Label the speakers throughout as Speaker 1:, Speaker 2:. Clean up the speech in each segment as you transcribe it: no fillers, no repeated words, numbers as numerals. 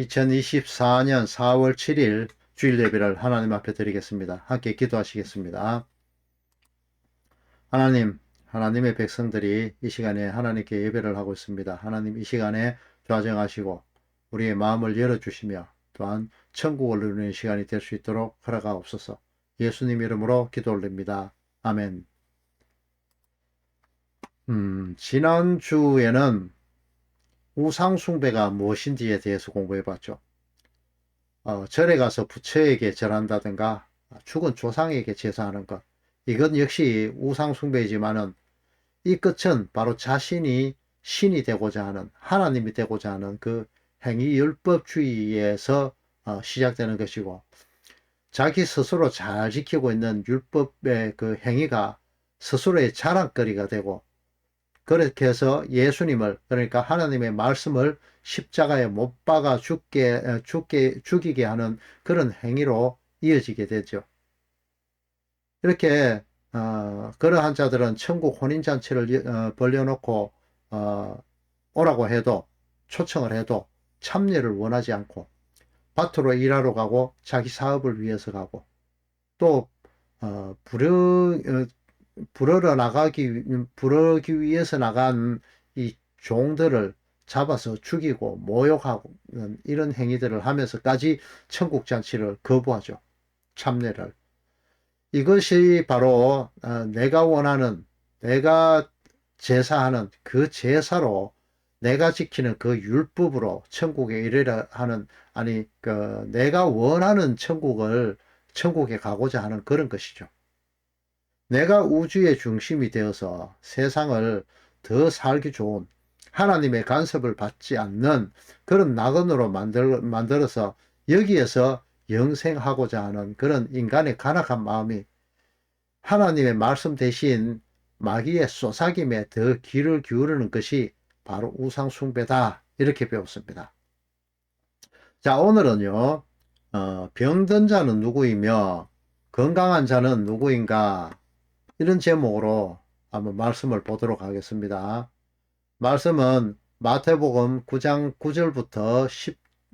Speaker 1: 2024년 4월 7일 주일 예배를 하나님 앞에 드리겠습니다. 함께 기도하시겠습니다. 하나님, 하나님의 백성들이 이 시간에 하나님께 예배를 하고 있습니다. 하나님 이 시간에 좌정하시고 우리의 마음을 열어주시며 또한 천국을 누리는 시간이 될 수 있도록 허락하옵소서. 예수님 이름으로 기도 올립니다. 아멘. 지난주에는 우상숭배가 무엇인지에 대해서 공부해 봤죠. 절에 가서 부처에게 절한다든가 죽은 조상에게 제사하는 것, 이건 역시 우상숭배이지만은 이 끝은 바로 자신이 신이 되고자 하는, 하나님이 되고자 하는 그 행위 율법주의에서 시작되는 것이고, 자기 스스로 잘 지키고 있는 율법의 그 행위가 스스로의 자랑거리가 되고, 그렇게 해서 예수님을, 그러니까 하나님의 말씀을 십자가에 못 박아 죽이게 하는 그런 행위로 이어지게 되죠. 이렇게 그러한 자들은 천국 혼인잔치를 벌려놓고 오라고 해도, 초청을 해도 참여를 원하지 않고 밭으로 일하러 가고 자기 사업을 위해서 가고, 또 부르기 위해서 나간 이 종들을 잡아서 죽이고 모욕하고 이런 행위들을 하면서까지 천국 잔치를 거부하죠. 참례를. 이것이 바로 내가 원하는, 내가 제사하는 그 제사로, 내가 지키는 그 율법으로 천국에 이르려 하는, 아니 내가 원하는 천국에 가고자 하는 그런 것이죠. 내가 우주의 중심이 되어서 세상을 더 살기 좋은, 하나님의 간섭을 받지 않는 그런 낙원으로 만들어서 여기에서 영생하고자 하는 그런 인간의 간악한 마음이 하나님의 말씀 대신 마귀의 쏘사김에 더 귀를 기울이는 것이 바로 우상숭배다, 이렇게 배웠습니다. 자, 오늘은요, 병든 자는 누구이며 건강한 자는 누구인가, 이런 제목으로 한번 말씀을 보도록 하겠습니다. 말씀은 마태복음 9장 9절부터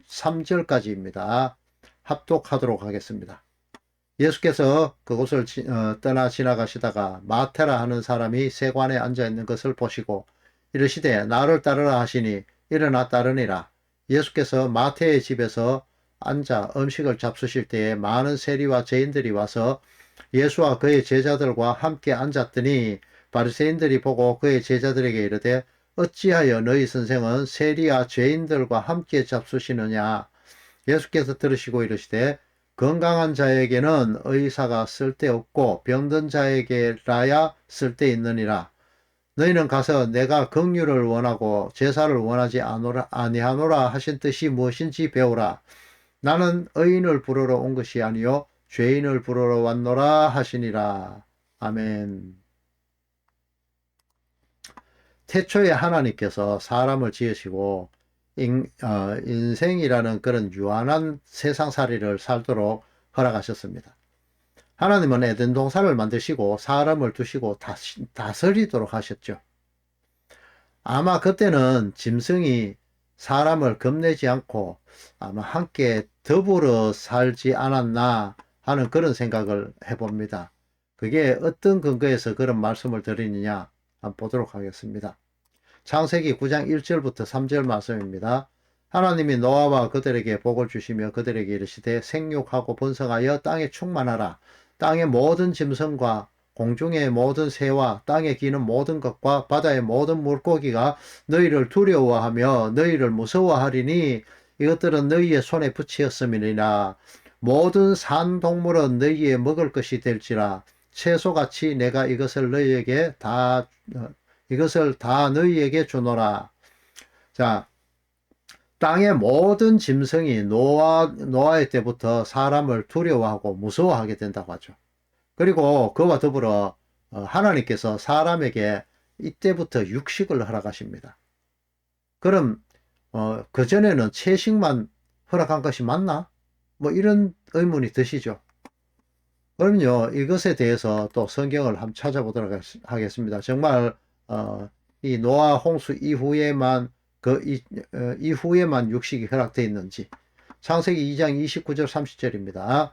Speaker 1: 13절까지입니다. 합독하도록 하겠습니다. 예수께서 그곳을 떠나 지나가시다가 마태라 하는 사람이 세관에 앉아 있는 것을 보시고 이르시되 나를 따르라 하시니 일어나 따르니라. 예수께서 마태의 집에서 앉아 음식을 잡수실 때에 많은 세리와 죄인들이 와서 예수와 그의 제자들과 함께 앉았더니 바리새인들이 보고 그의 제자들에게 이르되 어찌하여 너희 선생은 세리와 죄인들과 함께 잡수시느냐. 예수께서 들으시고 이르시되 건강한 자에게는 의사가 쓸데없고 병든 자에게라야 쓸데있느니라. 너희는 가서 내가 긍휼을 원하고 제사를 원하지 아니하노라 하신 뜻이 무엇인지 배우라. 나는 의인을 부르러 온 것이 아니요 죄인을 부르러 왔노라 하시니라. 아멘. 태초에 하나님께서 사람을 지으시고 인생이라는 그런 유한한 세상살이를 살도록 허락하셨습니다. 하나님은 에덴 동산을 만드시고 사람을 두시고 다스리도록 하셨죠. 아마 그때는 짐승이 사람을 겁내지 않고 아마 함께 더불어 살지 않았나 하는 그런 생각을 해봅니다. 그게 어떤 근거에서 그런 말씀을 드리느냐 한번 보도록 하겠습니다. 창세기 9장 1절부터 3절 말씀입니다. 하나님이 노아와 그들에게 복을 주시며 그들에게 이르시되 생육하고 번성하여 땅에 충만하라. 땅의 모든 짐승과 공중의 모든 새와 땅에 기는 모든 것과 바다의 모든 물고기가 너희를 두려워하며 너희를 무서워하리니 이것들은 너희의 손에 붙이었음이니라. 모든 산 동물은 너희의 먹을 것이 될지라. 채소같이 내가 이것을 다 너희에게 주노라. 자, 땅의 모든 짐승이 노아의 때부터 사람을 두려워하고 무서워하게 된다고 하죠. 그리고 그와 더불어 하나님께서 사람에게 이때부터 육식을 허락하십니다. 그럼 그전에는 채식만 허락한 것이 맞나? 뭐 이런 의문이 드시죠. 그럼요, 이것에 대해서 또 성경을 한번 찾아보도록 하겠습니다. 정말 이 노아 홍수 이후에만 이후에만 육식이 허락되어 있는지. 창세기 2장 29절 30절입니다.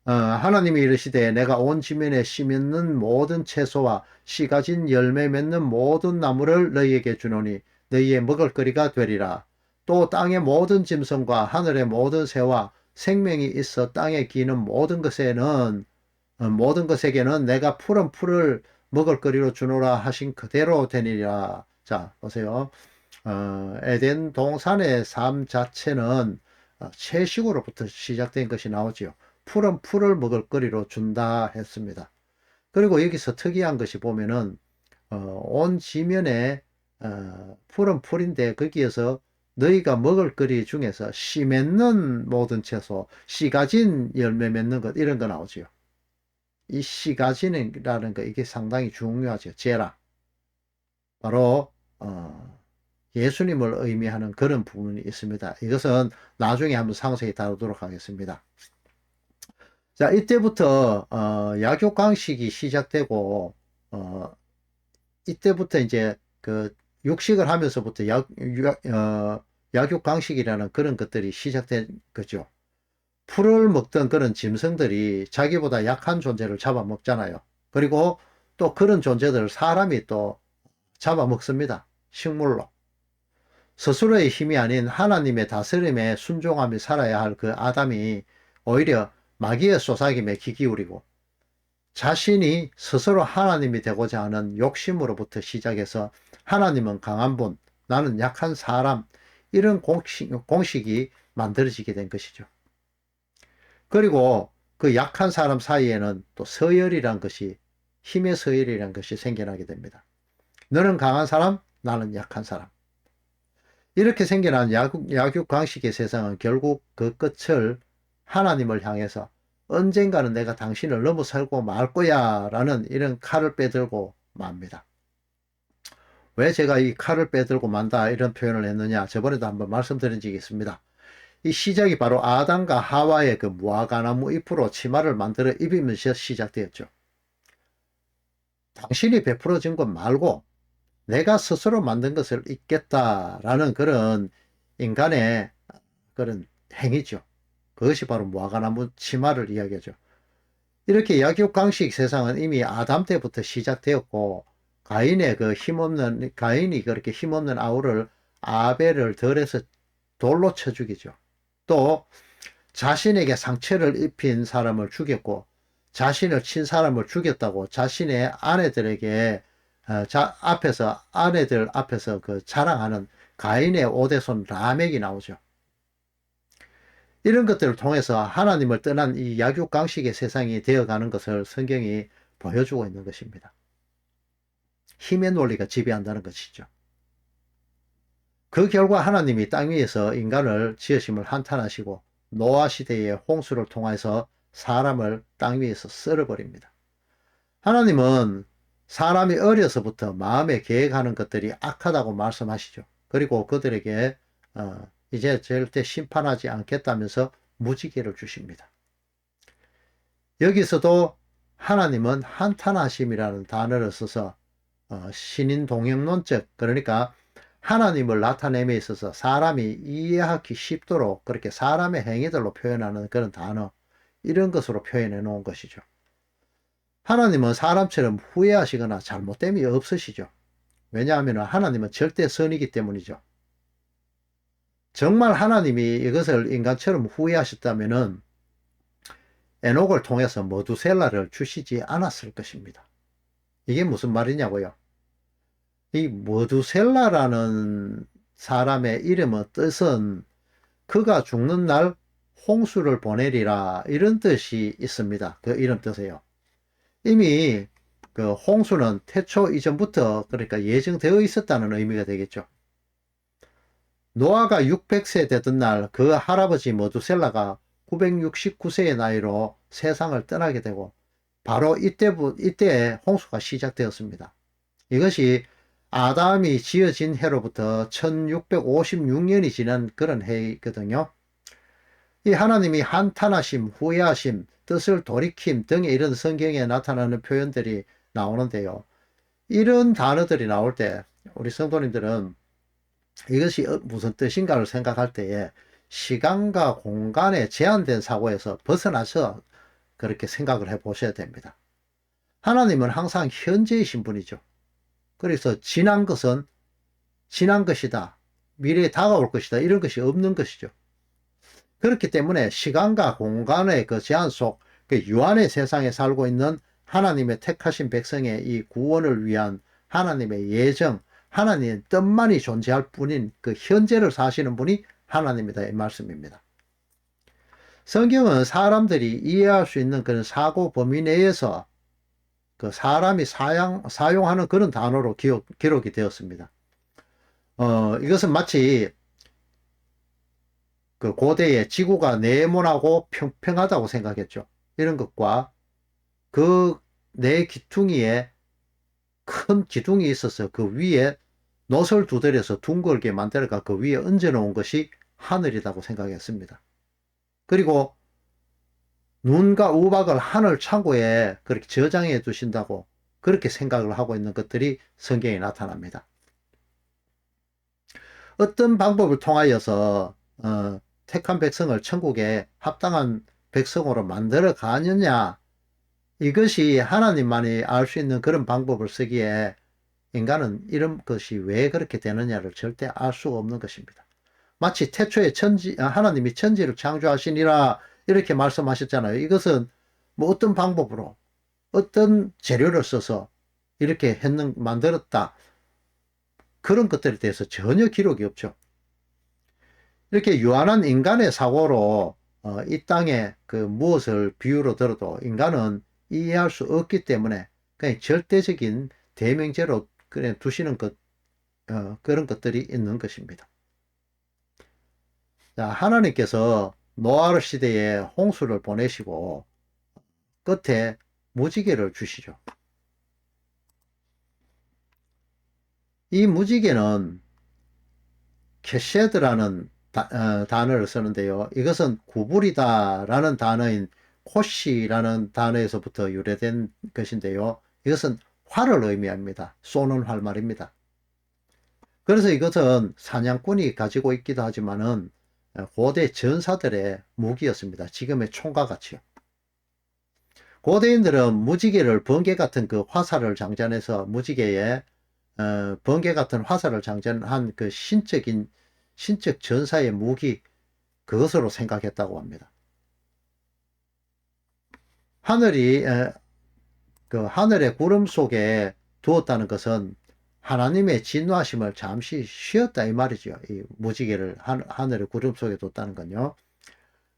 Speaker 1: 하나님이 이르시되 내가 온 지면에 씨 맺는 모든 채소와 씨 가진 열매 맺는 모든 나무를 너희에게 주노니 너희의 먹을거리가 되리라. 또 땅의 모든 짐승과 하늘의 모든 새와 생명이 있어 땅에 기는 모든 것에게는 내가 푸른 풀을 먹을거리로 주노라 하신 그대로 되니라. 자, 보세요. 에덴 동산의 삶 자체는 채식으로부터 시작된 것이 나오지요. 푸른 풀을 먹을거리로 준다 했습니다. 그리고 여기서 특이한 것이 보면은 온 지면에 푸른 풀인데 거기에서 너희가 먹을거리 중에서 씨 맺는 모든 채소, 씨 가진 열매 맺는 것 이런 거 나오지요. 이 씨 가진이라는 거 이게 상당히 중요하죠. 제라. 바로 예수님을 의미하는 그런 부분이 있습니다. 이것은 나중에 한번 상세히 다루도록 하겠습니다. 자, 이때부터 약육강식이 시작되고 이때부터 이제 그 육식을 하면서부터 약육강식이라는 그런 것들이 시작된 거죠. 풀을 먹던 그런 짐승들이 자기보다 약한 존재를 잡아먹잖아요. 그리고 또 그런 존재들을 사람이 또 잡아먹습니다. 식물로. 스스로의 힘이 아닌 하나님의 다스림에 순종하며 살아야 할 그 아담이 오히려 마귀의 쏘사김에 귀 기울이고 자신이 스스로 하나님이 되고자 하는 욕심으로부터 시작해서 하나님은 강한 분, 나는 약한 사람, 이런 공식이 만들어지게 된 것이죠. 그리고 그 약한 사람 사이에는 또 서열이란 것이, 힘의 서열이란 것이 생겨나게 됩니다. 너는 강한 사람, 나는 약한 사람. 이렇게 생겨난 약육강식의 세상은 결국 그 끝을 하나님을 향해서 언젠가는 내가 당신을 넘어설고 말 거야 라는 이런 칼을 빼들고 맙니다. 왜 제가 이 칼을 빼들고 만다 이런 표현을 했느냐, 저번에도 한번 말씀드린 적이 있습니다. 이 시작이 바로 아담과 하와의 그 무화과나무 잎으로 치마를 만들어 입으면서 시작되었죠. 당신이 베풀어진 것 말고 내가 스스로 만든 것을 입겠다라는 그런 인간의 그런 행위죠. 그것이 바로 무화과나무 치마를 이야기하죠. 이렇게 약육강식 세상은 이미 아담 때부터 시작되었고, 가인이 그렇게 힘없는 아우를 아벨을 덜해서 돌로 쳐 죽이죠. 또 자신에게 상처를 입힌 사람을 죽였고, 자신을 친 사람을 죽였다고 자신의 아내들에게 아내들 앞에서 그 자랑하는 가인의 오대손 라멕이 나오죠. 이런 것들을 통해서 하나님을 떠난 이 약육강식의 세상이 되어가는 것을 성경이 보여주고 있는 것입니다. 힘의 논리가 지배한다는 것이죠. 그 결과 하나님이 땅 위에서 인간을 지으심을 한탄하시고 노아 시대의 홍수를 통해서 사람을 땅 위에서 썰어버립니다. 하나님은 사람이 어려서부터 마음에 계획하는 것들이 악하다고 말씀하시죠. 그리고 그들에게 이제 절대 심판하지 않겠다면서 무지개를 주십니다. 여기서도 하나님은 한탄하심이라는 단어를 써서 신인동형론적, 그러니까 하나님을 나타냄에 있어서 사람이 이해하기 쉽도록 그렇게 사람의 행위들로 표현하는 그런 단어, 이런 것으로 표현해 놓은 것이죠. 하나님은 사람처럼 후회하시거나 잘못됨이 없으시죠. 왜냐하면 하나님은 절대 선이기 때문이죠. 정말 하나님이 이것을 인간처럼 후회하셨다면 에녹을 통해서 머두셀라를 주시지 않았을 것입니다. 이게 무슨 말이냐고요? 이 머두셀라라는 사람의 이름의 뜻은 그가 죽는 날 홍수를 보내리라, 이런 뜻이 있습니다. 그 이름 뜻에요. 이미 그 홍수는 태초 이전부터 그러니까 예정되어 있었다는 의미가 되겠죠. 노아가 600세 되던 날 그 할아버지 머두셀라가 969세의 나이로 세상을 떠나게 되고 바로 이때 홍수가 시작되었습니다. 이것이 아담이 지어진 해로부터 1656년이 지난 그런 해이거든요. 이 하나님이 한탄하심, 후회하심, 뜻을 돌이킴 등의 이런 성경에 나타나는 표현들이 나오는데요. 이런 단어들이 나올 때 우리 성도님들은 이것이 무슨 뜻인가를 생각할 때에 시간과 공간에 제한된 사고에서 벗어나서 그렇게 생각을 해 보셔야 됩니다. 하나님은 항상 현재이신 분이죠. 그래서 지난 것은 지난 것이다. 미래에 다가올 것이다. 이런 것이 없는 것이죠. 그렇기 때문에 시간과 공간의 그 제한 속 그 유한의 세상에 살고 있는 하나님의 택하신 백성의 이 구원을 위한 하나님의 예정, 하나님의 뜻만이 존재할 뿐인 그 현재를 사시는 분이 하나님이다 이 말씀입니다. 성경은 사람들이 이해할 수 있는 그런 사고 범위 내에서 그 사람이 사용하는 그런 단어로 기록이 되었습니다. 이것은 마치 그 고대에 지구가 네모나고 평평하다고 생각했죠. 이런 것과 그 네 기퉁이에 큰 기둥이 있어서 그 위에 놋을 두드려서 둥글게 만들어가 그 위에 얹어 놓은 것이 하늘이라고 생각했습니다. 그리고 눈과 우박을 하늘 창고에 그렇게 저장해 두신다고 그렇게 생각을 하고 있는 것들이 성경에 나타납니다. 어떤 방법을 통하여서 택한 백성을 천국에 합당한 백성으로 만들어 가느냐, 이것이 하나님만이 알 수 있는 그런 방법을 쓰기에 인간은 이런 것이 왜 그렇게 되느냐를 절대 알 수가 없는 것입니다. 마치 태초에 하나님이 천지를 창조하시니라 이렇게 말씀하셨잖아요. 이것은 뭐 어떤 방법으로 어떤 재료를 써서 이렇게 만들었다. 그런 것들에 대해서 전혀 기록이 없죠. 이렇게 유한한 인간의 사고로 이 땅에 그 무엇을 비유로 들어도 인간은 이해할 수 없기 때문에 그냥 절대적인 대명제로 그냥 두시는 그런 것들이 있는 것입니다. 자, 하나님께서 노아 시대에 홍수를 보내시고 끝에 무지개를 주시죠. 이 무지개는 캐셰드라는 단어를 쓰는데요. 이것은 구불이다라는 단어인 코시라는 단어에서부터 유래된 것인데요. 이것은 활을 의미합니다. 쏘는 활 말입니다. 그래서 이것은 사냥꾼이 가지고 있기도 하지만은 고대 전사들의 무기였습니다. 지금의 총과 같이요. 고대인들은 무지개를 번개 같은 그 화살을 장전해서 무지개에 번개 같은 화살을 장전한 그 신적 전사의 무기, 그것으로 생각했다고 합니다. 하늘이 그 하늘의 구름 속에 두었다는 것은 하나님의 진노하심을 잠시 쉬었다 이 말이죠. 이 무지개를 하늘의 구름 속에 뒀다는 건요.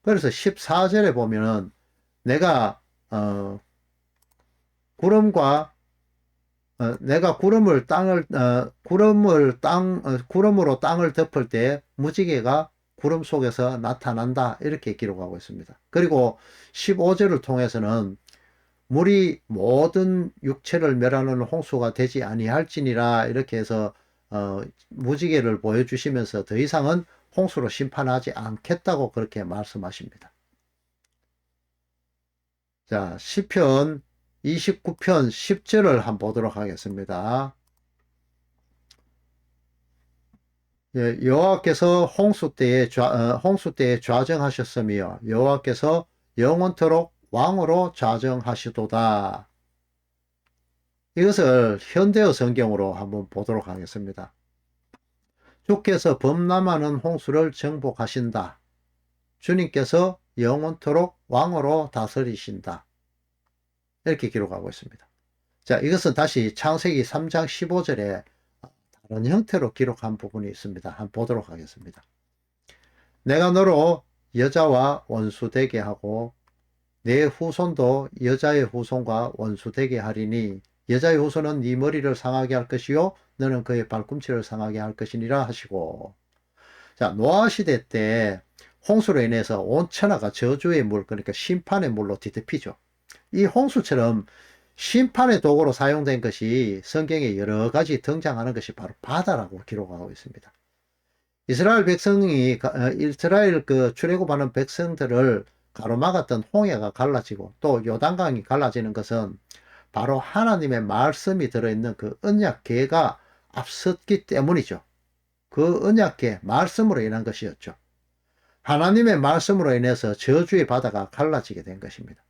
Speaker 1: 그래서 14절에 보면은 내가 구름과 내가 구름으로 땅을 덮을 때 무지개가 구름 속에서 나타난다 이렇게 기록하고 있습니다. 그리고 15절을 통해서는 물이 모든 육체를 멸하는 홍수가 되지 아니할지니라 이렇게 해서 무지개를 보여주시면서 더 이상은 홍수로 심판하지 않겠다고 그렇게 말씀하십니다. 자, 시편 29편 10절을 한번 보도록 하겠습니다. 예, 여호와께서 홍수 때에 좌정하셨으며 여호와께서 영원토록 왕으로 좌정하시도다. 이것을 현대어 성경으로 한번 보도록 하겠습니다. 주께서 범람하는 홍수를 정복하신다. 주님께서 영원토록 왕으로 다스리신다. 이렇게 기록하고 있습니다. 자, 이것은 다시 창세기 3장 15절에 다른 형태로 기록한 부분이 있습니다. 한번 보도록 하겠습니다. 내가 너로 여자와 원수되게 하고 내 후손도 여자의 후손과 원수되게 하리니 여자의 후손은 네 머리를 상하게 할 것이요 너는 그의 발꿈치를 상하게 할 것이니라 하시고. 자, 노아 시대 때 홍수로 인해서 온 천하가 저주의 물, 그러니까 심판의 물로 뒤덮이죠. 이 홍수처럼 심판의 도구로 사용된 것이 성경에 여러 가지 등장하는 것이 바로 바다라고 기록하고 있습니다. 이스라엘 그 출애굽하는 백성들을 가로막았던 홍해가 갈라지고 또 요단강이 갈라지는 것은 바로 하나님의 말씀이 들어있는 그 언약궤가 앞섰기 때문이죠. 그 언약궤 말씀으로 인한 것이었죠. 하나님의 말씀으로 인해서 저주의 바다가 갈라지게 된 것입니다.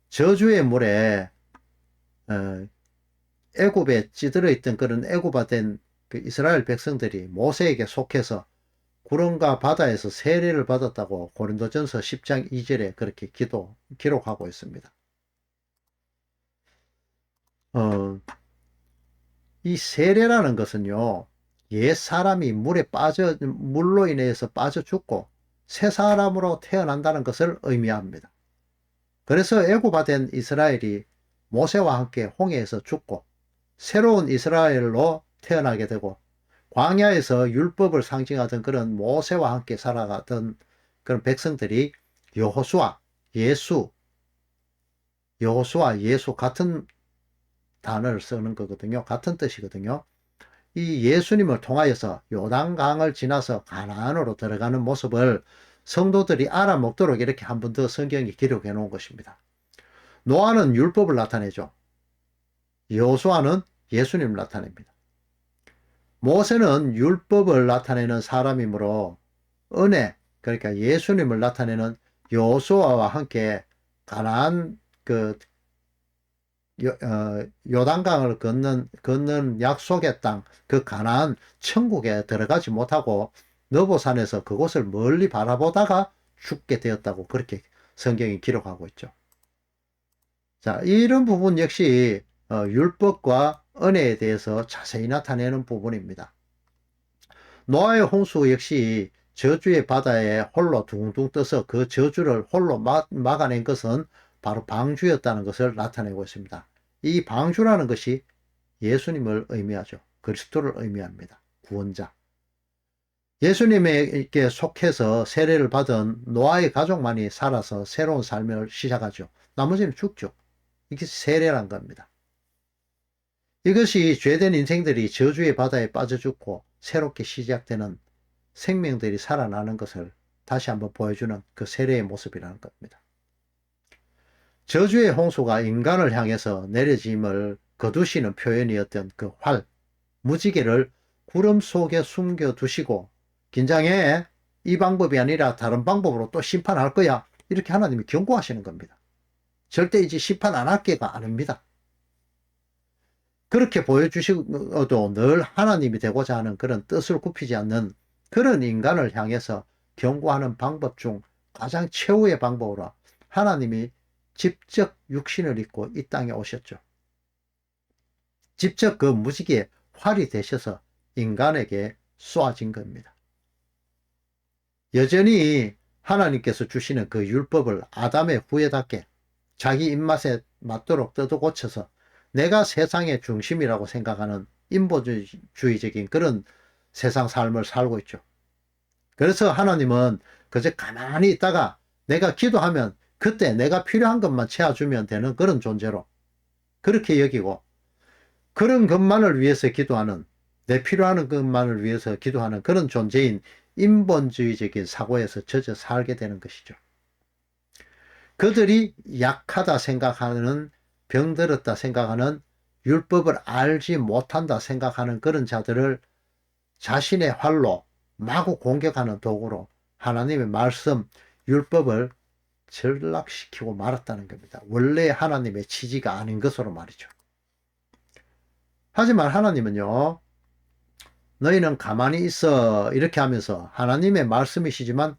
Speaker 1: 저주의 물에 애굽에 찌들어 있던 그런 애굽화된 그 이스라엘 백성들이 모세에게 속해서 구름과 바다에서 세례를 받았다고 고린도전서 10장 2절에 그렇게 기록하고 있습니다. 이 세례라는 것은요, 옛 사람이 물로 인해서 빠져 죽고 새 사람으로 태어난다는 것을 의미합니다. 그래서 애굽화된 이스라엘이 모세와 함께 홍해에서 죽고 새로운 이스라엘로 태어나게 되고, 광야에서 율법을 상징하던 그런 모세와 함께 살아가던 그런 백성들이 여호수아, 예수 같은 단어를 쓰는 거거든요. 같은 뜻이거든요. 이 예수님을 통하여서 요단강을 지나서 가나안으로 들어가는 모습을 성도들이 알아먹도록 이렇게 한 번 더 성경이 기록해 놓은 것입니다. 노아는 율법을 나타내죠. 여호수아는 예수님을 나타냅니다. 모세는 율법을 나타내는 사람이므로 은혜, 그러니까 예수님을 나타내는 여호수아와 함께 가나안 요단강을 걷는 약속의 땅, 그 가나안 천국에 들어가지 못하고 너보산에서 그곳을 멀리 바라보다가 죽게 되었다고 그렇게 성경이 기록하고 있죠. 자, 이런 부분 역시 율법과 은혜에 대해서 자세히 나타내는 부분입니다. 노아의 홍수 역시 저주의 바다에 홀로 둥둥 떠서 그 저주를 홀로 막아낸 것은 바로 방주였다는 것을 나타내고 있습니다. 이 방주라는 것이 예수님을 의미하죠. 그리스도를 의미합니다. 구원자. 예수님에게 속해서 세례를 받은 노아의 가족만이 살아서 새로운 삶을 시작하죠. 나머지는 죽죠. 이게 세례란 겁니다. 이것이 죄된 인생들이 저주의 바다에 빠져 죽고 새롭게 시작되는 생명들이 살아나는 것을 다시 한번 보여주는 그 세례의 모습이라는 겁니다. 저주의 홍수가 인간을 향해서 내려짐을 거두시는 표현이었던 그 활, 무지개를 구름 속에 숨겨두시고 긴장해, 이 방법이 아니라 다른 방법으로 또 심판할 거야, 이렇게 하나님이 경고하시는 겁니다. 절대 이제 심판 안 할 게가 아닙니다. 그렇게 보여주시고도 늘 하나님이 되고자 하는 그런 뜻을 굽히지 않는 그런 인간을 향해서 경고하는 방법 중 가장 최후의 방법으로 하나님이 직접 육신을 입고 이 땅에 오셨죠. 직접 그 무지개의 활이 되셔서 인간에게 쏘아진 겁니다. 여전히 하나님께서 주시는 그 율법을 아담의 후예답게 자기 입맛에 맞도록 뜯어고쳐서 내가 세상의 중심이라고 생각하는 인본주의적인 그런 세상 삶을 살고 있죠. 그래서 하나님은 그저 가만히 있다가 내가 기도하면 그때 내가 필요한 것만 채워주면 되는 그런 존재로 그렇게 여기고, 그런 것만을 위해서 기도하는, 내 필요한 것만을 위해서 기도하는 그런 존재인 인본주의적인 사고에서 젖어 살게 되는 것이죠. 그들이 약하다 생각하는, 병들었다 생각하는, 율법을 알지 못한다 생각하는 그런 자들을 자신의 활로 마구 공격하는 도구로 하나님의 말씀, 율법을 전락시키고 말았다는 겁니다. 원래 하나님의 취지가 아닌 것으로 말이죠. 하지만 하나님은요, 너희는 가만히 있어, 이렇게 하면서 하나님의 말씀이시지만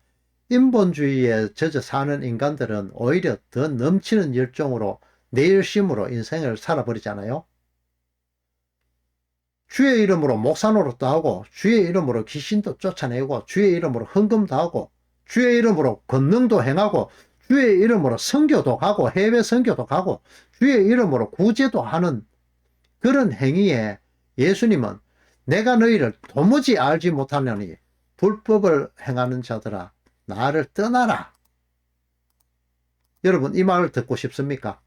Speaker 1: 인본주의에 젖어 사는 인간들은 오히려 더 넘치는 열정으로, 내 열심으로 인생을 살아버리잖아요. 주의 이름으로 목사 노릇도 하고, 주의 이름으로 귀신도 쫓아내고, 주의 이름으로 헌금도 하고, 주의 이름으로 권능도 행하고, 주의 이름으로 선교도 가고, 해외 선교도 가고, 주의 이름으로 구제도 하는 그런 행위에 예수님은 내가 너희를 도무지 알지 못하느니 불법을 행하는 자들아 나를 떠나라. 여러분, 이 말을 듣고 싶습니까?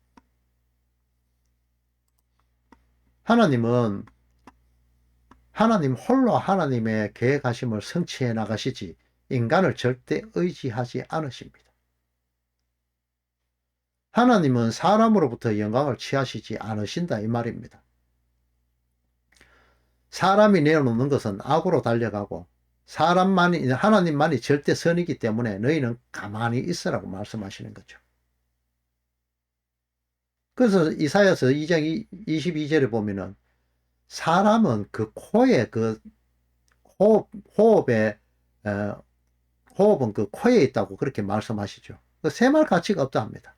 Speaker 1: 하나님은 하나님 홀로 하나님의 계획하심을 성취해 나가시지 인간을 절대 의지하지 않으십니다. 하나님은 사람으로부터 영광을 취하시지 않으신다 이 말입니다. 사람이 내어놓는 것은 악으로 달려가고 하나님만이 절대 선이기 때문에 너희는 가만히 있으라고 말씀하시는 거죠. 그래서 이사야서 2장 22절에 보면은 사람은 그 코에 그 호흡에 호흡은 그 코에 있다고 그렇게 말씀하시죠. 그 새말 가치가 없다 합니다.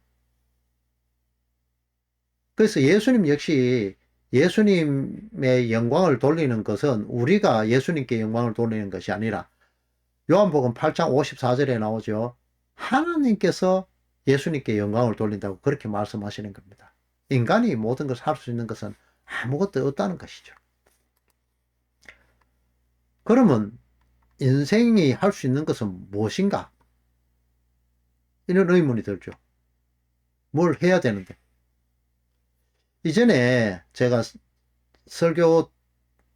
Speaker 1: 그래서 예수님 역시 예수님의 영광을 돌리는 것은 우리가 예수님께 영광을 돌리는 것이 아니라 요한복음 8장 54절에 나오죠. 하나님께서 예수님께 영광을 돌린다고 그렇게 말씀하시는 겁니다. 인간이 모든 것을 할 수 있는 것은 아무것도 없다는 것이죠. 그러면 인생이 할 수 있는 것은 무엇인가? 이런 의문이 들죠. 뭘 해야 되는데? 이전에 제가 설교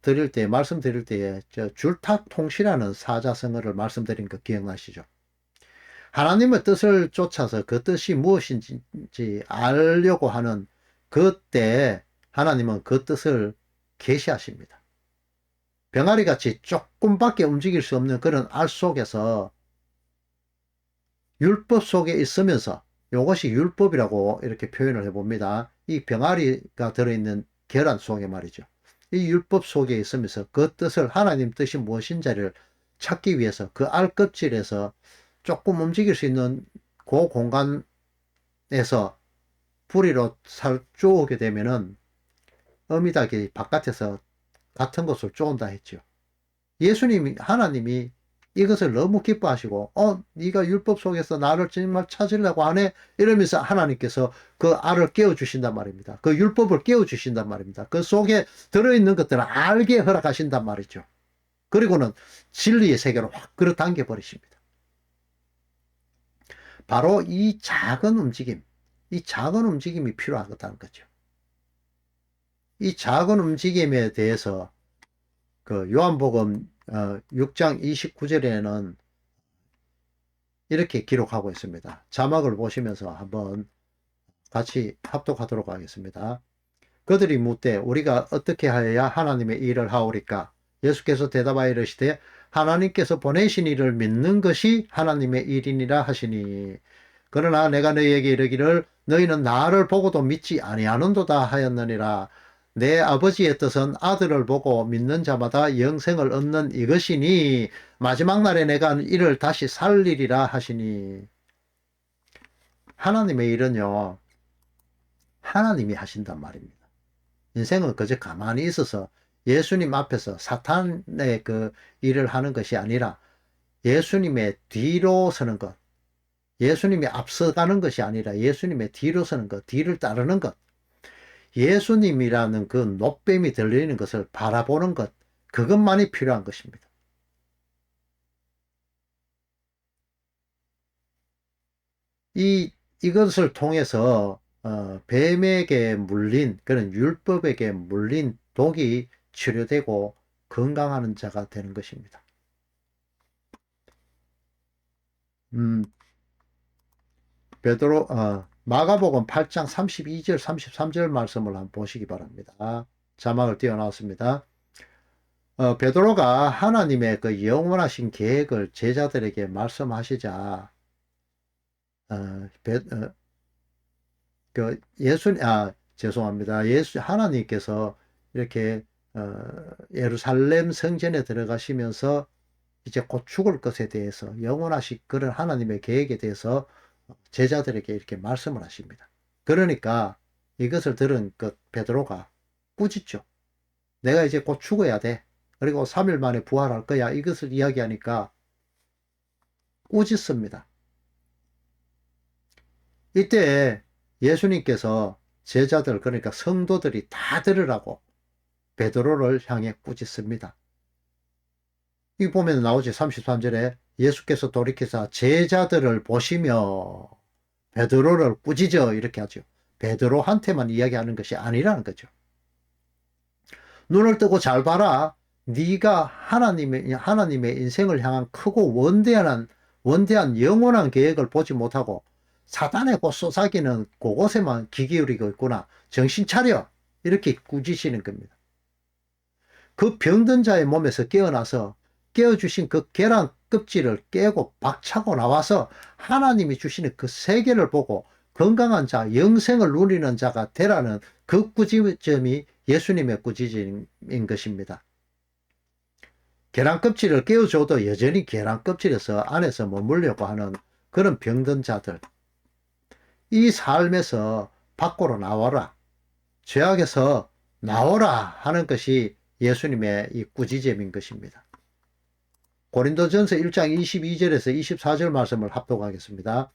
Speaker 1: 드릴 때, 말씀드릴 때에 줄탁통시라는 사자성어를 말씀드린 거 기억나시죠? 하나님의 뜻을 쫓아서 그 뜻이 무엇인지 알려고 하는 그때 하나님은 그 뜻을 계시하십니다. 병아리같이 조금밖에 움직일 수 없는 그런 알 속에서 율법 속에 있으면서 이것이 율법이라고 이렇게 표현을 해봅니다. 이 병아리가 들어있는 계란 속에 말이죠. 이 율법 속에 있으면서 그 뜻을 하나님 뜻이 무엇인지를 찾기 위해서 그 알 껍질에서 조금 움직일 수 있는 그 공간에서 뿌리로 살 쪼게 되면은 어미닭이 바깥에서 같은 것을 쪼은다 했죠. 예수님이 하나님이 이것을 너무 기뻐하시고 네가 율법 속에서 나를 정말 찾으려고 하네 이러면서 하나님께서 그 알을 깨워주신단 말입니다. 그 율법을 깨워주신단 말입니다. 그 속에 들어있는 것들을 알게 허락하신단 말이죠. 그리고는 진리의 세계로 확 끌어당겨 버리십니다. 바로 이 작은 움직임이 필요하다는 거죠. 이 작은 움직임에 대해서 그 요한복음 6장 29절에는 이렇게 기록하고 있습니다. 자막을 보시면서 한번 같이 합독하도록 하겠습니다. 그들이 묻되 우리가 어떻게 하여야 하나님의 일을 하오리까? 예수께서 대답하여 이르시되 하나님께서 보내신 이를 믿는 것이 하나님의 일이니라 하시니 그러나 내가 너희에게 이르기를 너희는 나를 보고도 믿지 아니하는도다 하였느니라. 내 아버지의 뜻은 아들을 보고 믿는 자마다 영생을 얻는 이것이니 마지막 날에 내가 이를 다시 살리리라 하시니. 하나님의 일은요 하나님이 하신단 말입니다. 인생은 그저 가만히 있어서 예수님 앞에서 사탄의 그 일을 하는 것이 아니라 예수님의 뒤로 서는 것, 예수님이 앞서가는 것이 아니라 예수님의 뒤로 서는 것, 뒤를 따르는 것, 예수님이라는 그 노뱀이 들리는 것을 바라보는 것, 그것만이 필요한 것입니다. 이것을 통해서 뱀에게 물린 그런 율법에게 물린 독이 치료되고 건강하는 자가 되는 것입니다. 베드로 마가복음 8장 32절 33절 말씀을 한번 보시기 바랍니다. 자막을 띄워놨습니다. 베드로가 하나님의 그 영원하신 계획을 제자들에게 말씀하시자 죄송합니다. 하나님께서 이렇게 예루살렘 성전에 들어가시면서 이제 곧 죽을 것에 대해서 영원하신 그런 하나님의 계획에 대해서 제자들에게 이렇게 말씀을 하십니다. 그러니까 이것을 들은 그 베드로가 꾸짖죠. 내가 이제 곧 죽어야 돼. 그리고 3일 만에 부활할 거야. 이것을 이야기하니까 꾸짖습니다. 이때 예수님께서 제자들 그러니까 성도들이 다 들으라고 베드로를 향해 꾸짖습니다. 이 보면 나오지 33절에 예수께서 돌이켜서 제자들을 보시며 베드로를 꾸짖어 이렇게 하죠. 베드로한테만 이야기하는 것이 아니라는 거죠. 눈을 뜨고 잘 봐라. 네가 하나님의 인생을 향한 크고 원대한 영원한 계획을 보지 못하고 사단의 쏘사기는 그곳에만 귀 기울이고 있구나. 정신 차려. 이렇게 꾸짖으시는 겁니다. 그 병든 자의 몸에서 깨어나서 깨어주신 그 계란 껍질을 깨고 박차고 나와서 하나님이 주시는 그 세계를 보고 건강한 자, 영생을 누리는 자가 되라는 그 꾸짖음이 예수님의 꾸짖음인 것입니다. 계란 껍질을 깨어줘도 여전히 계란 껍질에서 안에서 머물려고 하는 그런 병든 자들, 이 삶에서 밖으로 나와라, 죄악에서 나오라 하는 것이 예수님의 이 꾸짖음인 것입니다. 고린도전서 1장 22절에서 24절 말씀을 합독하겠습니다.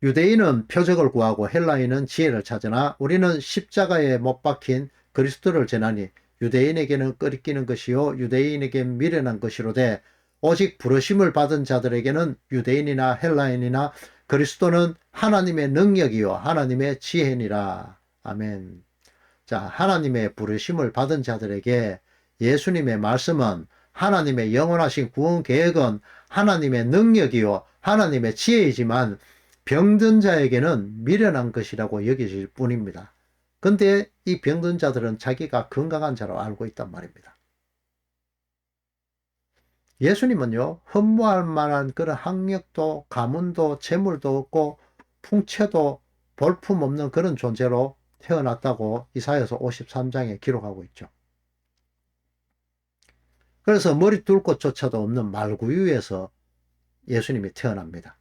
Speaker 1: 유대인은 표적을 구하고 헬라인은 지혜를 찾으나 우리는 십자가에 못 박힌 그리스도를 전하니 유대인에게는 끄리끼는 것이요 유대인에게는 미련한 것이로되 오직 부르심을 받은 자들에게는 유대인이나 헬라인이나 그리스도는 하나님의 능력이요 하나님의 지혜니라. 아멘. 자, 하나님의 부르심을 받은 자들에게 예수님의 말씀은 하나님의 영원하신 구원 계획은 하나님의 능력이요 하나님의 지혜이지만 병든 자에게는 미련한 것이라고 여겨질 뿐입니다. 근데 이 병든 자들은 자기가 건강한 자로 알고 있단 말입니다. 예수님은요, 흠모할 만한 그런 학력도 가문도 재물도 없고 풍채도 볼품없는 그런 존재로 태어났다고 이사야서 53장에 기록하고 있죠. 그래서 머리 둘 곳조차도 없는 말구유에서 예수님이 태어납니다.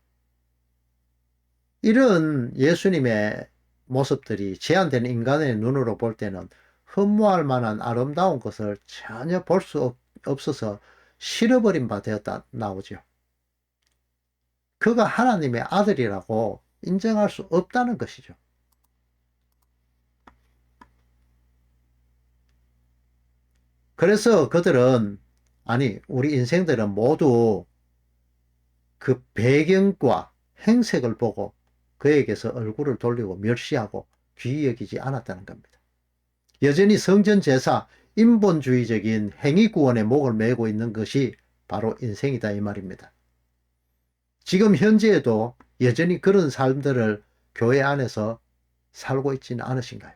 Speaker 1: 이런 예수님의 모습들이 제한된 인간의 눈으로 볼 때는 흠모할 만한 아름다운 것을 전혀 볼 수 없어서 실어버린 바 되었다 나오죠. 그가 하나님의 아들이라고 인정할 수 없다는 것이죠. 그래서 그들은, 아니 우리 인생들은 모두 그 배경과 행색을 보고 그에게서 얼굴을 돌리고 멸시하고 귀히 여기지 않았다는 겁니다. 여전히 성전제사, 인본주의적인 행위구원의 목을 메고 있는 것이 바로 인생이다 이 말입니다. 지금 현재에도 여전히 그런 삶들을 교회 안에서 살고 있지는 않으신가요?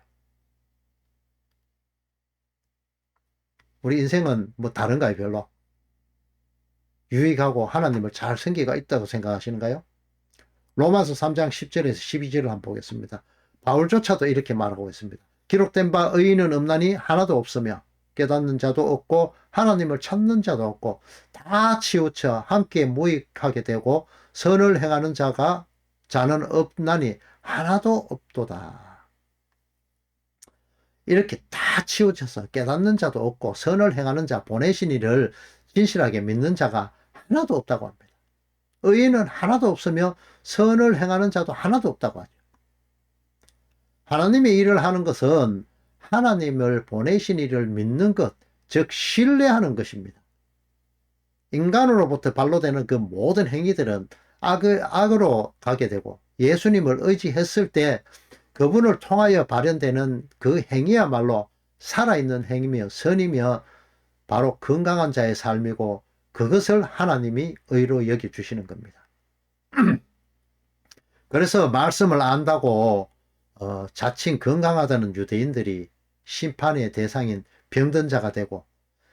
Speaker 1: 우리 인생은 뭐 다른가요? 별로? 유익하고 하나님을 잘 섬기가 있다고 생각하시는가요? 로마서 3장 10절에서 12절을 한번 보겠습니다. 바울조차도 이렇게 말하고 있습니다. 기록된 바 의인은 없나니 하나도 없으며 깨닫는 자도 없고 하나님을 찾는 자도 없고 다 치우쳐 함께 무익하게 되고 선을 행하는 자는 없나니 하나도 없도다. 이렇게 다 치우쳐서 깨닫는 자도 없고 선을 행하는 자 보내신 이를 진실하게 믿는 자가 하나도 없다고 합니다. 의인은 하나도 없으며 선을 행하는 자도 하나도 없다고 하죠. 하나님의 일을 하는 것은 하나님을 보내신 이를 믿는 것, 즉 신뢰하는 것입니다. 인간으로부터 발로되는 그 모든 행위들은 악으로 가게 되고 예수님을 의지했을 때 그분을 통하여 발현되는 그 행위야말로 살아있는 행위며 선이며 바로 건강한 자의 삶이고 그것을 하나님이 의로 여겨주시는 겁니다. 그래서 말씀을 안다고 자칭 건강하다는 유대인들이 심판의 대상인 병든 자가 되고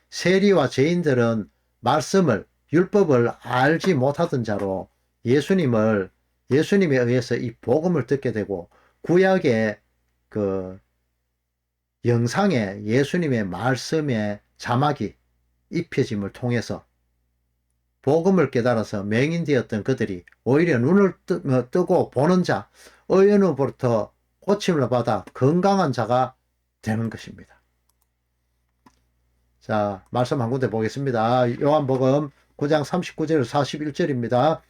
Speaker 1: 세리와 죄인들은 말씀을 율법을 알지 못하던 자로 예수님에 의해서 이 복음을 듣게 되고 구약의 그 영상에 예수님의 말씀의 자막이 입혀짐을 통해서 복음을 깨달아서 맹인되었던 그들이 오히려 눈을 뜨고 보는 자, 의인으로부터 고침을 받아 건강한 자가 되는 것입니다. 자, 말씀 한 군데 보겠습니다. 요한복음 9장 39절 41절입니다.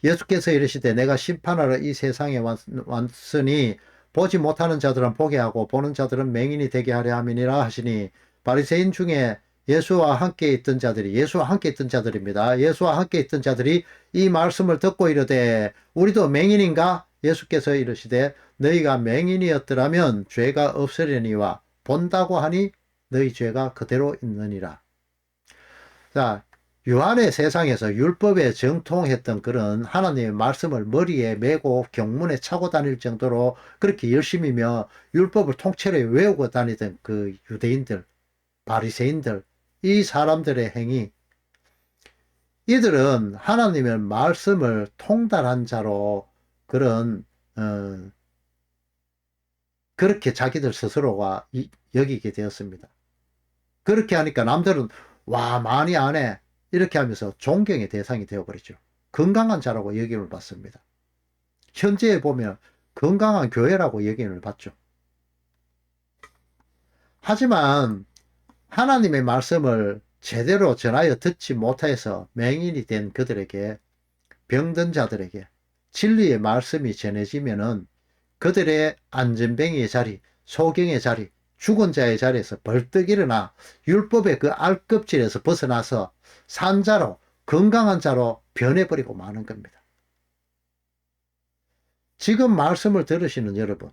Speaker 1: 예수께서 이르시되 내가 심판하러 이 세상에 왔으니 보지 못하는 자들은 보게 하고 보는 자들은 맹인이 되게 하려 함이니라 하시니 바리새인 중에 예수와 함께 있던 자들입니다. 예수와 함께 있던 자들이 이 말씀을 듣고 이르되 우리도 맹인인가? 예수께서 이르시되 너희가 맹인이었더라면 죄가 없으려니와 본다고 하니 너희 죄가 그대로 있느니라. 자, 요한의 세상에서 율법에 정통했던 그런 하나님의 말씀을 머리에 메고 경문에 차고 다닐 정도로 그렇게 열심히며 율법을 통째로 외우고 다니던 그 유대인들, 바리새인들, 이 사람들의 행위, 이들은 하나님의 말씀을 통달한 자로 그렇게 자기들 스스로가 여기게 되었습니다. 그렇게 하니까 남들은 와, 많이 안 해. 이렇게 하면서 존경의 대상이 되어버리죠. 건강한 자라고 여김을 받습니다. 현재에 보면 건강한 교회라고 여김을 받죠. 하지만 하나님의 말씀을 제대로 전하여 듣지 못해서 맹인이 된 그들에게, 병든 자들에게 진리의 말씀이 전해지면은 그들의 안전뱅이의 자리, 소경의 자리, 죽은 자의 자리에서 벌떡 일어나 율법의 그 알껍질에서 벗어나서 산자로, 건강한 자로 변해버리고 마는 겁니다. 지금 말씀을 들으시는 여러분,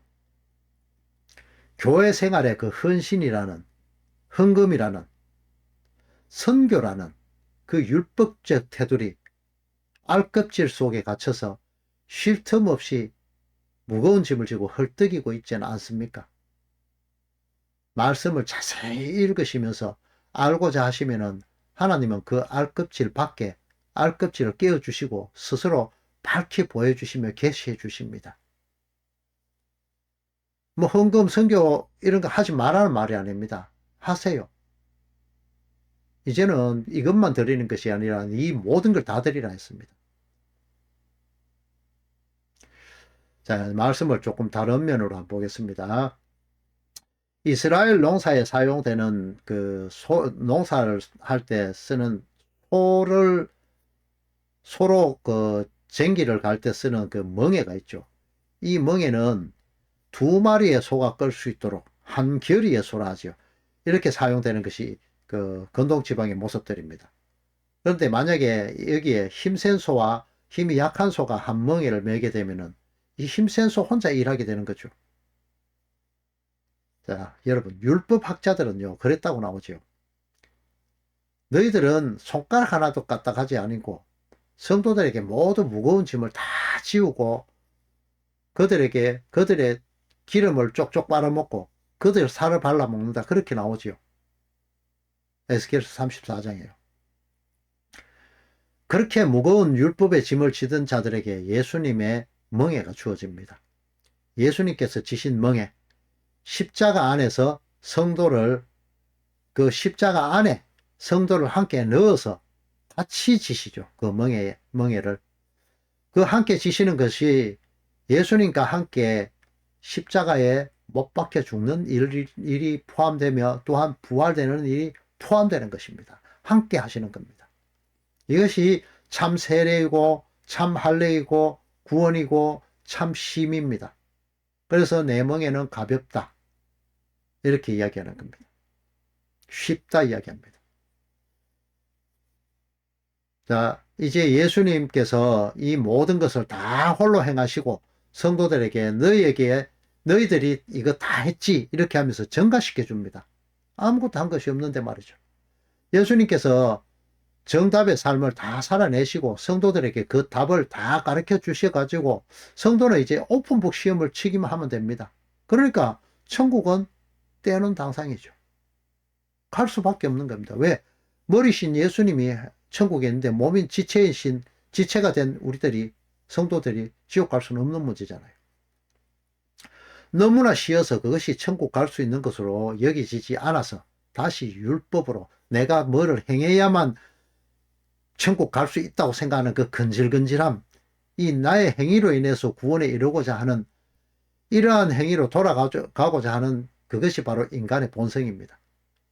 Speaker 1: 교회 생활의 그 헌신이라는, 헌금이라는, 선교라는 그 율법적 테두리, 알껍질 속에 갇혀서 쉴 틈 없이 무거운 짐을 지고 헐떡이고 있지는 않습니까? 말씀을 자세히 읽으시면서 알고자 하시면은 하나님은 그 알껍질 밖에 알껍질을 깨워주시고 스스로 밝히 보여주시며 계시해 주십니다. 뭐 헌금, 선교 이런 거 하지 말라는 말이 아닙니다. 하세요. 이제는 이것만 드리는 것이 아니라 이 모든 걸 다 드리라 했습니다. 자, 말씀을 조금 다른 면으로 한번 보겠습니다. 이스라엘 농사에 사용되는 농사를 할 때 쓰는 소로 쟁기를 갈 때 쓰는 그 멍에가 있죠. 이 멍에는 2마리의 소가 끌 수 있도록 한 결의의 소라 하죠. 이렇게 사용되는 것이 그 건동지방의 모습들입니다. 그런데 만약에 여기에 힘센 소와 힘이 약한 소가 한 멍에를 매게 되면은 이 힘센 소 혼자 일하게 되는 거죠. 자, 여러분, 율법 학자들은요, 그랬다고 나오죠. 너희들은 손가락 하나도 까딱하지 아니고 성도들에게 모두 무거운 짐을 다 지우고 그들의 기름을 쪽쪽 빨아먹고 그들 살을 발라먹는다. 그렇게 나오지요. 에스겔서 34장이에요. 그렇게 무거운 율법의 짐을 지던 자들에게 예수님의 멍에가 주어집니다. 예수님께서 지신 멍에, 십자가 안에서 성도를, 그 십자가 안에 성도를 함께 넣어서 같이 지시죠. 그 멍에를. 그 함께 지시는 것이 예수님과 함께 십자가에 못 박혀 죽는 일이 포함되며 또한 부활되는 일이 포함되는 것입니다. 함께 하시는 겁니다. 이것이 참 세례이고 참 할례이고 구원이고 참 쉼입니다. 그래서 내 멍에는 가볍다. 이렇게 이야기하는 겁니다. 쉽다 이야기합니다. 자, 이제 예수님께서 이 모든 것을 다 홀로 행하시고 성도들에게 너희들이 이거 다 했지 이렇게 하면서 전가시켜 줍니다. 아무것도 한 것이 없는데 말이죠. 예수님께서 정답의 삶을 다 살아내시고 성도들에게 그 답을 다 가르쳐 주셔가지고 성도는 이제 오픈북 시험을 치기만 하면 됩니다. 그러니까 천국은 때는 당상이죠. 갈 수밖에 없는 겁니다. 왜? 머리신 예수님이 천국에 있는데 몸인 지체가 된 우리들이, 성도들이 지옥 갈 수는 없는 문제잖아요. 너무나 쉬워서 그것이 천국 갈 수 있는 것으로 여기지지 않아서 다시 율법으로 내가 뭐를 행해야만 천국 갈 수 있다고 생각하는 그 근질근질함, 이 나의 행위로 인해서 구원에 이르고자 하는 이러한 행위로 돌아가고자 하는 그것이 바로 인간의 본성입니다.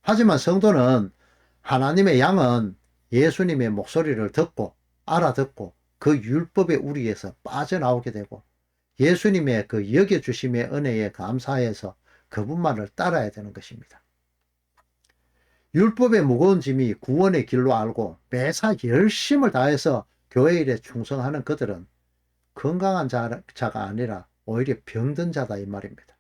Speaker 1: 하지만 성도는, 하나님의 양은 예수님의 목소리를 듣고 알아듣고 그 율법의 우리에서 빠져나오게 되고 예수님의 그 여겨주심의 은혜에 감사해서 그분만을 따라야 되는 것입니다. 율법의 무거운 짐이 구원의 길로 알고 매사 열심을 다해서 교회 일에 충성하는 그들은 건강한 자가 아니라 오히려 병든 자다 이 말입니다.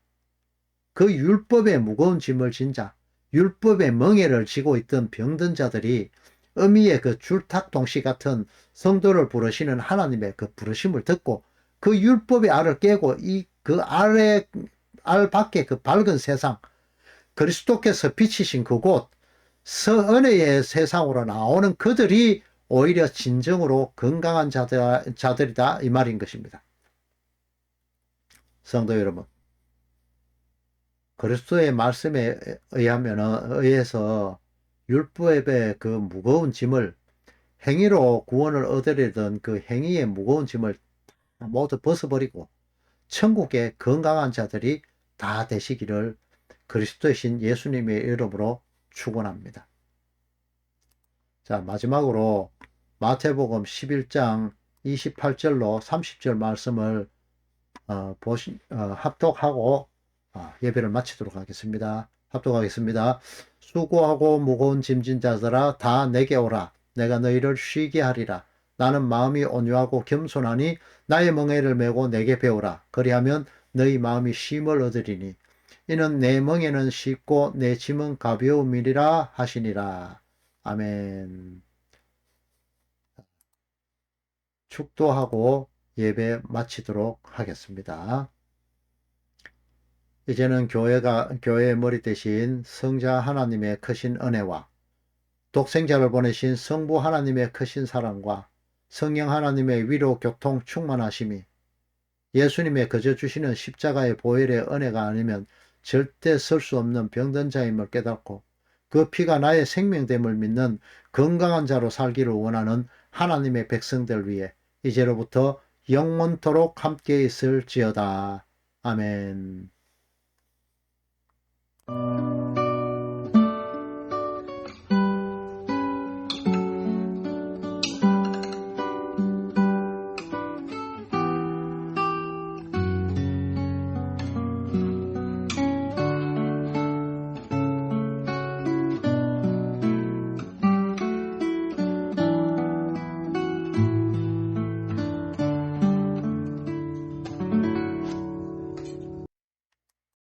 Speaker 1: 그 율법의 무거운 짐을 진 자, 율법의 멍에를 지고 있던 병든 자들이 어미의 그 줄탁동시 같은 성도를 부르시는 하나님의 그 부르심을 듣고 그 율법의 알을 깨고 그 알 밖에 그 밝은 세상, 그리스도께서 비치신 그곳, 은혜의 세상으로 나오는 그들이 오히려 진정으로 건강한 자들이다 이 말인 것입니다. 성도 여러분, 그리스도의 말씀에 의해서 율법의 그 무거운 짐을, 행위로 구원을 얻으려던 그 행위의 무거운 짐을 모두 벗어버리고 천국의 건강한 자들이 다 되시기를 그리스도의 신 예수님의 이름으로 축원합니다. 자, 마지막으로 마태복음 11장 28절로 30절 말씀을 합독하고 예배를 마치도록 하겠습니다. 합독하겠습니다. 수고하고 무거운 짐진 자들아 다 내게 오라. 내가 너희를 쉬게 하리라. 나는 마음이 온유하고 겸손하니 나의 멍에를 메고 내게 배우라. 그리하면 너희 마음이 쉼을 얻으리니 이는 내 멍에는 쉽고 내 짐은 가벼움이리라 하시니라. 아멘. 축도하고 예배 마치도록 하겠습니다. 이제는 교회의 머리 대신 성자 하나님의 크신 은혜와 독생자를 보내신 성부 하나님의 크신 사랑과 성령 하나님의 위로 교통 충만하심이 예수님의 거저 주시는 십자가의 보혈의 은혜가 아니면 절대 설 수 없는 병든 자임을 깨닫고 그 피가 나의 생명됨을 믿는 건강한 자로 살기를 원하는 하나님의 백성들 위해 이제로부터 영원토록 함께 있을지어다. 아멘.